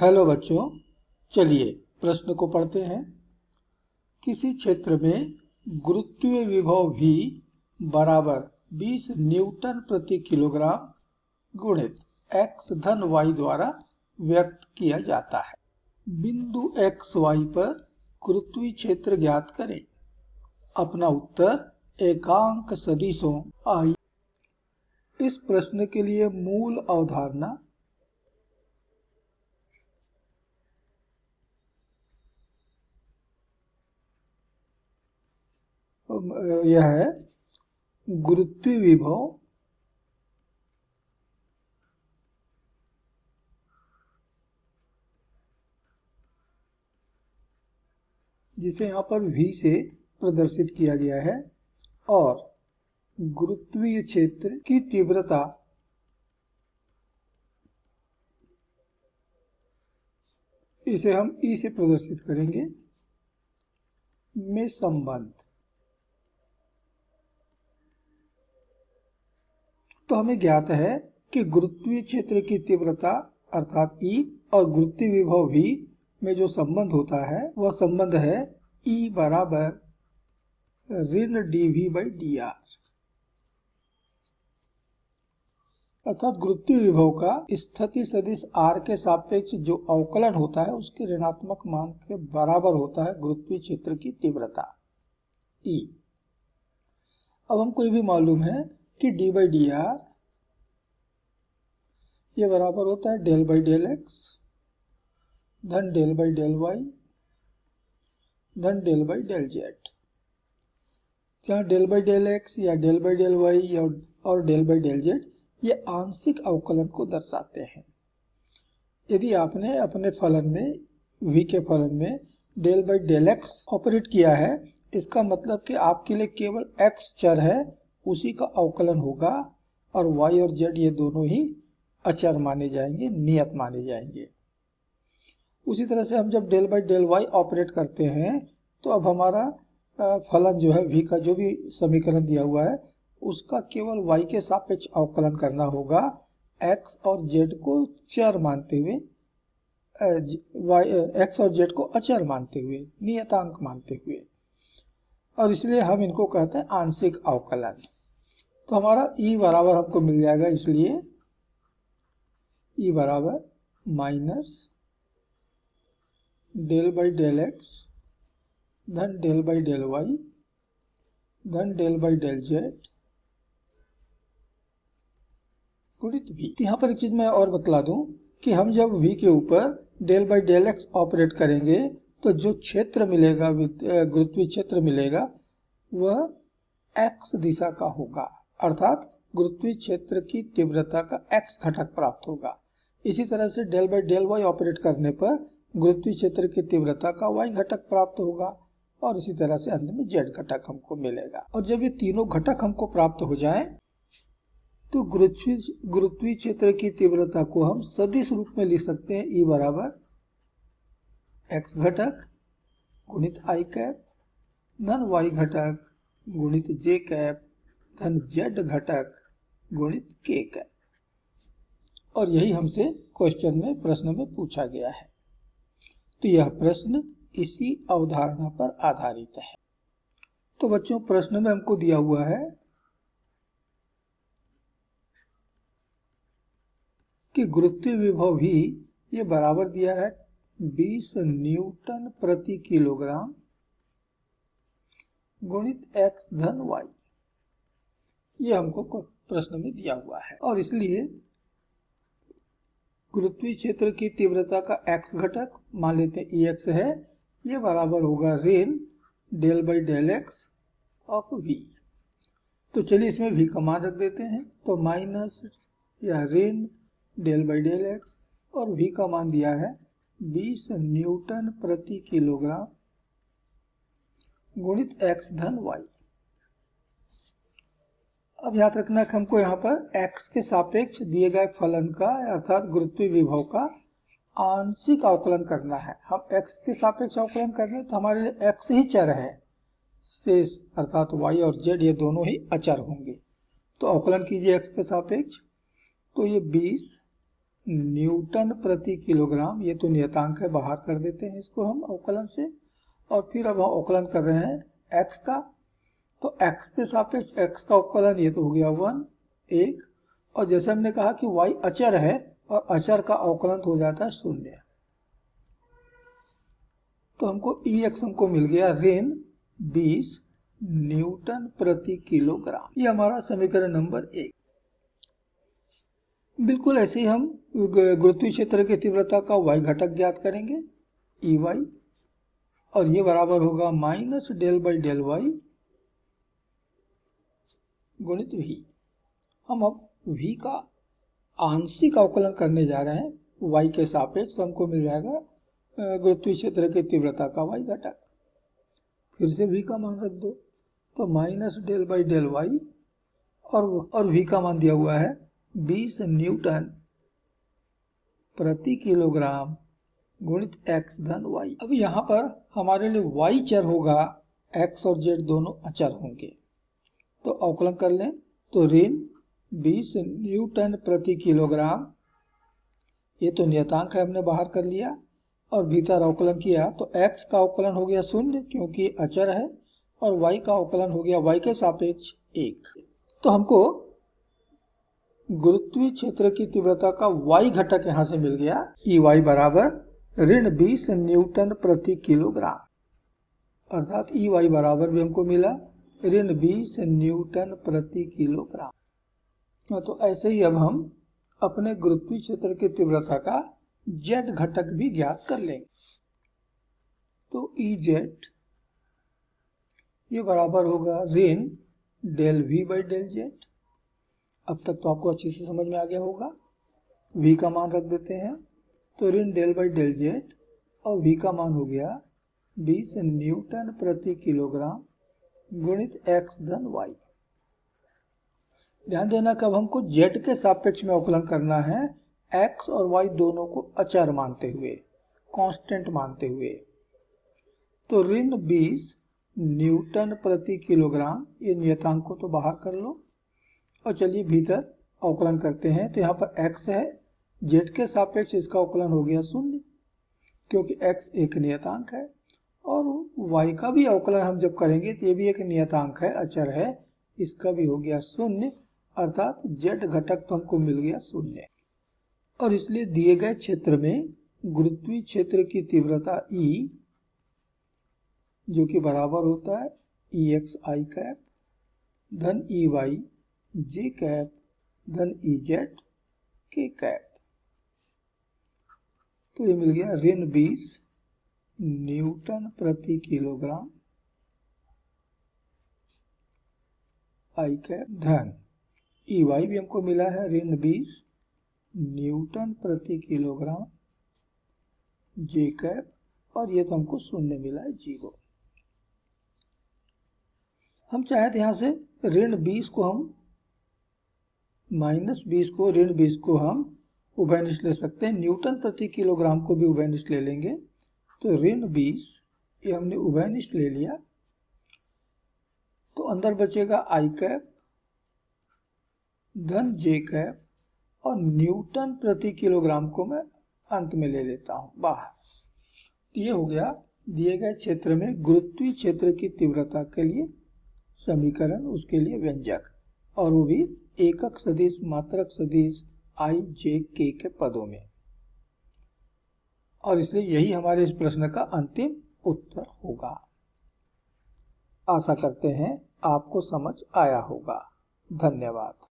Hello बच्चों, चलिए प्रश्न को पढ़ते हैं। किसी क्षेत्र में गुरुत्वीय विभव V बराबर 20 न्यूटन प्रति किलोग्राम गुणित x धन y द्वारा व्यक्त किया जाता है। बिंदु x y पर गुरुत्वीय क्षेत्र ज्ञात करें। अपना उत्तर एकांक सदिशों I। इस प्रश्न के लिए मूल अवधारणा यह है, गुरुत्वीय विभव जिसे यहाँ पर V से प्रदर्शित किया गया है और गुरुत्वीय क्षेत्र की तीव्रता इसे हम E से प्रदर्शित करेंगे में संबंध। तो हमें ज्ञात है कि गुरुत्वीय क्षेत्र की तीव्रता अर्थात E और गुरुत्वीय विभव V में जो संबंध होता है वह संबंध है E बराबर ऋण dV/dr। अर्थात गुरुत्वीय विभव का स्थिति सदिश r के सापेक्ष जो अवकलन होता है उसके ऋणात्मक मान के बराबर होता है गुरुत्वीय क्षेत्र की तीव्रता E। अब हमको ये भी मालूम है कि d/dr ये बराबर होता है del/del x धन del/del y धन del/del z। जहाँ del/del x या del/del y और del/del z ये आंशिक अवकलन को दर्शाते हैं। यदि आपने अपने फलन में v के फलन में del/del x ऑपरेट किया है, इसका मतलब कि आपके लिए केवल x चर है, उसी का अवकलन होगा और y और z ये दोनों ही अचर माने जाएंगे, नियत माने जाएंगे। उसी तरह से हम जब del/del y ऑपरेट करते हैं तो अब हमारा फलन जो है v का जो भी समीकरण दिया हुआ है उसका केवल y के सापेक्ष अवकलन करना होगा, x और z को चर मानते हुए, x और z को अचर मानते हुए, नियतांक मानते हुए, और इसलिए हम इनको कहते हैं आंशिक अवकलन। तो हमारा E बराबर हमको मिल जाएगा, इसलिए E बराबर माइनस del/del x धन del/del y धन del/del z गुणित V। यहाँ पर एक चीज मैं और बतला दूं कि हम जब V के ऊपर del/del x ऑपरेट करेंगे तो जो क्षेत्र मिलेगा, गुरुत्वीय क्षेत्र मिलेगा, वह x दिशा का होगा, अर्थात गुरुत्वीय क्षेत्र की तीव्रता का x घटक प्राप्त होगा। इसी तरह से del/del y ऑपरेट करने पर गुरुत्वीय क्षेत्र की तीव्रता का y घटक प्राप्त होगा और इसी तरह से अंत में z घटक हमको मिलेगा। और जब ये तीनों घटक हमको प्राप्त हो जाए तो गुरुत्वीय क्षेत्र की तीव्रता को हम सदिश रूप में लिख सकते हैं E बराबर x घटक गुणित i कैप धन y घटक गुणित j कैप धन z घटक गुणित k कैप। और यही हमसे क्वेश्चन में, प्रश्न में पूछा गया है। तो यह प्रश्न इसी अवधारणा पर आधारित है। तो बच्चों, प्रश्न में हमको दिया हुआ है कि गुरुत्वीय विभव V ये बराबर दिया है 20 न्यूटन प्रति किलोग्राम गुणित x धन y। ये हमको प्रश्न में दिया हुआ है और इसलिए गुरुत्वीय क्षेत्र की तीव्रता का x घटक मान लेते हैं Ex है, ये बराबर होगा ऋण del/del x ऑफ V। तो चलिए इसमें V का मान रख देते हैं, तो माइनस या ऋण del/del x और V का मान दिया है 20 न्यूटन प्रति किलोग्राम गुणित x धन y। अब याद रखना कि हमको यहाँ पर x के सापेक्ष दिए गए फलन का अर्थात गुरुत्वीय विभव का आंशिक अवकलन करना है। हम x के सापेक्ष अवकलन कर रहे हैं तो हमारे लिए x ही चर है, शेष अर्थात y और z ये दोनों ही अचर होंगे। तो अवकलन कीजिए x के सापेक्ष, तो ये 20 न्यूटन प्रति किलोग्राम, ये तो नियतांक है, बाहर कर देते हैं इसको हम अवकलन से। और फिर अब हम अवकलन कर रहे हैं एक्स का, तो एक्स के सापेक्ष एक्स का अवकलन ये तो हो गया 1 1, और जैसे हमने कहा कि y अचर है और अचर का अवकलन हो जाता है 0, तो हमको Ex हमको मिल गया ऋण 20 न्यूटन प्रति किलोग्राम। ये हमारा समीकरण नंबर 1। बिल्कुल ऐसे ही हम गुरुत्वीय क्षेत्र की तीव्रता का y घटक ज्ञात करेंगे Ey, और ये बराबर होगा minus del by del y गुणित v। हम अब v का आंशिक अवकलन करने जा रहे हैं y के सापेक्ष, तो हमको मिल जाएगा गुरुत्वीय क्षेत्र की तीव्रता का y घटक। फिर से v का मान रख दो, तो minus del by del y, और v का मान दिया हुआ है 20 न्यूटन प्रति किलोग्राम गुणित x धन y। अब यहाँ पर हमारे लिए y चर होगा, x और z दोनों अचर होंगे, तो अवकलन कर लें, तो ऋण 20 न्यूटन प्रति किलोग्राम, ये तो नियतांक है, हमने बाहर कर लिया, और भीतर अवकलन किया तो x का अवकलन हो गया 0 क्योंकि अचर है, और y का अवकलन हो गया y के सापेक्ष 1। तो हमको गुरुत्वीय क्षेत्र की तीव्रता का y घटक यहां से मिल गया, Ey बराबर ऋण 20 न्यूटन प्रति किलोग्राम, अर्थात Ey बराबर भी हमको मिला ऋण 20 न्यूटन प्रति किलोग्राम। तो ऐसे ही अब हम अपने गुरुत्वीय क्षेत्र की तीव्रता का z घटक भी ज्ञात कर लेंगे। तो Ez ये बराबर होगा ऋण del v by del z। अब तक तो आपको अच्छे से समझ में आ गया होगा। v का मान रख देते हैं, तो ऋण डेल बाई डेल z, और v का मान हो गया 20 न्यूटन प्रति किलोग्राम गुणित x धन y। ध्यान देना कि अब हमको z के सापेक्ष में अवकलन करना है, x और y दोनों को अचर मानते हुए, कांस्टेंट मानते हुए। तो ऋण 20 न्यूटन प्रति किलोग्राम, ये नियतांक को तो बाहर कर लो, और चलिए भीतर अवकलन करते हैं। तो यहाँ पर x है, z के सापेक्ष इसका अवकलन हो गया 0 क्योंकि x एक नियतांक है, और y का भी अवकलन हम जब करेंगे तो ये भी एक नियतांक है, अचर है, इसका भी हो गया 0, अर्थात z घटक तो हमको मिल गया 0। और इसलिए दिए गए क्षेत्र में गुरुत्वीय क्षेत्र की तीव्रता E, जो कि बराबर होता है Ex I कैप धन Ey j कैप धन Ez k कैप, तो ये मिल गया ऋण 20 न्यूटन प्रति किलोग्राम I कैप धन Ey भी हमको मिला है ऋण 20 न्यूटन प्रति किलोग्राम j कैप, और ये तो हमको 0 मिला है 0। हम चाहे तो यहाँ से ऋण 20 को हम माइनस 20 को ऋण 20 को हम उभयनिष्ठ ले सकते हैं, न्यूटन प्रति किलोग्राम को भी उभयनिष्ठ ले लेंगे। तो ऋण 20 ये हमने उभयनिष्ठ ले लिया, तो अंदर बचेगा I कैप धन j कैप, और न्यूटन प्रति किलोग्राम को मैं अंत में ले लेता हूं बाहर। ये हो गया दिए गए क्षेत्र में गुरुत्वीय क्षेत्र की तीव्रता के लिए समीकरण, उसके लिए व्यंजक, और वो भी एकक सदिश, मात्रक सदिश I J K के पदों में। और इसलिए यही हमारे इस प्रश्न का अंतिम उत्तर होगा। आशा करते हैं आपको समझ आया होगा। धन्यवाद।